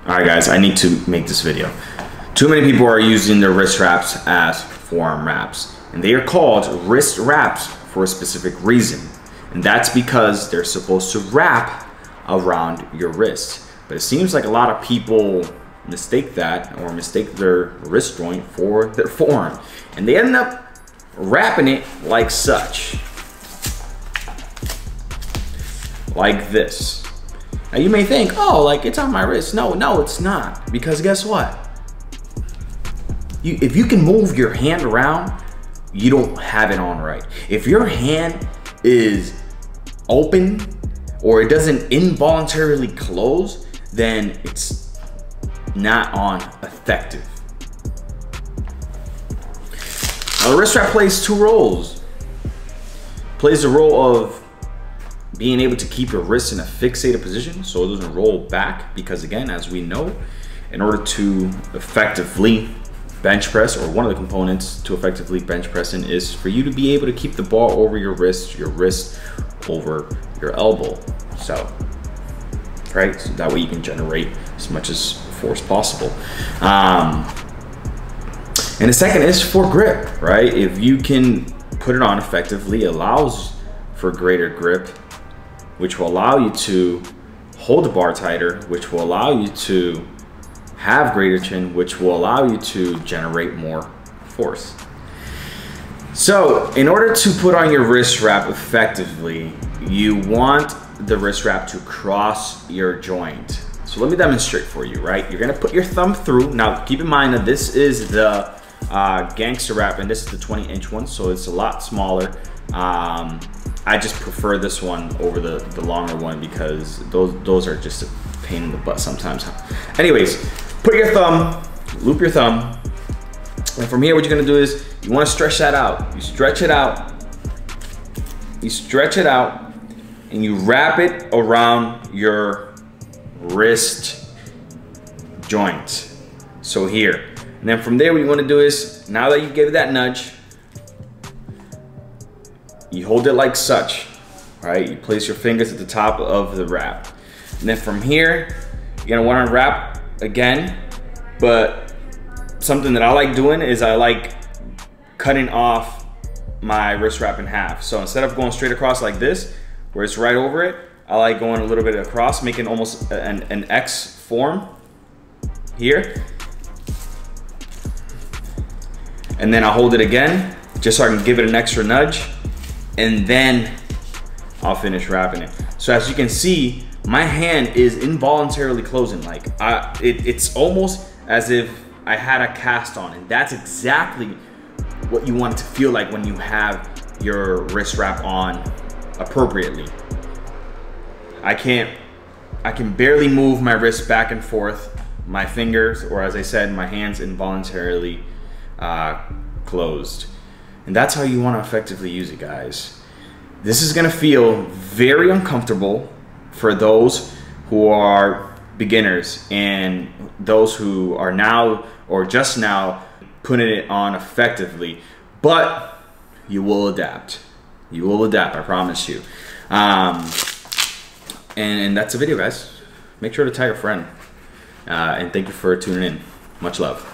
Alright guys, I need to make this video. Too many people are using their wrist wraps as forearm wraps. And they are called wrist wraps for a specific reason. And that's because they're supposed to wrap around your wrist. But it seems like a lot of people mistake that or mistake their wrist joint for their forearm. And they end up wrapping it like such. Like this. Now you may think, oh, like it's on my wrist. No, it's not. Because guess what? If you can move your hand around, you don't have it on right. If your hand is open or it doesn't involuntarily close, then it's not on effective. Now the wrist wrap plays two roles. It plays the role of being able to keep your wrist in a fixated position so it doesn't roll back, because again, as we know, in order to effectively bench press, or one of the components to effectively bench pressing is for you to be able to keep the ball over your wrist over your elbow. So, right, so that way you can generate as much as force possible. And the second is for grip, right? If you can put it on effectively, it allows for greater grip, which will allow you to hold the bar tighter, which will allow you to have greater chin, which will allow you to generate more force. So in order to put on your wrist wrap effectively, you want the wrist wrap to cross your joint. So let me demonstrate for you, right? You're gonna put your thumb through. Now keep in mind that this is the gangster wrap and this is the 20-inch one, so it's a lot smaller. I just prefer this one over the longer one because those are just a pain in the butt sometimes. Anyways, put your thumb, loop your thumb, and from here what you're gonna do is you wanna stretch that out. You stretch it out, and you wrap it around your wrist joint. So here. And then from there what you wanna do is, now that you gave it that nudge, you hold it like such, right? You place your fingers at the top of the wrap. And then from here, you're gonna wanna wrap again, but something that I like doing is I like cutting off my wrist wrap in half. So instead of going straight across like this, where it's right over it, I like going a little bit across, making almost an X form here. And then I'll hold it again, just so I can give it an extra nudge, and then I'll finish wrapping it. So as you can see, my hand is involuntarily closing. Like it's almost as if I had a cast on, and that's exactly what you want it to feel like when you have your wrist wrap on appropriately. I can barely move my wrist back and forth. My fingers, or as I said, my hands involuntarily closed. And that's how you want to effectively use it, guys. This is gonna feel very uncomfortable for those who are beginners and those who are now or just now putting it on effectively, but you will adapt. You will adapt, I promise you. And that's the video, guys. Make sure to tag a friend. And thank you for tuning in. Much love.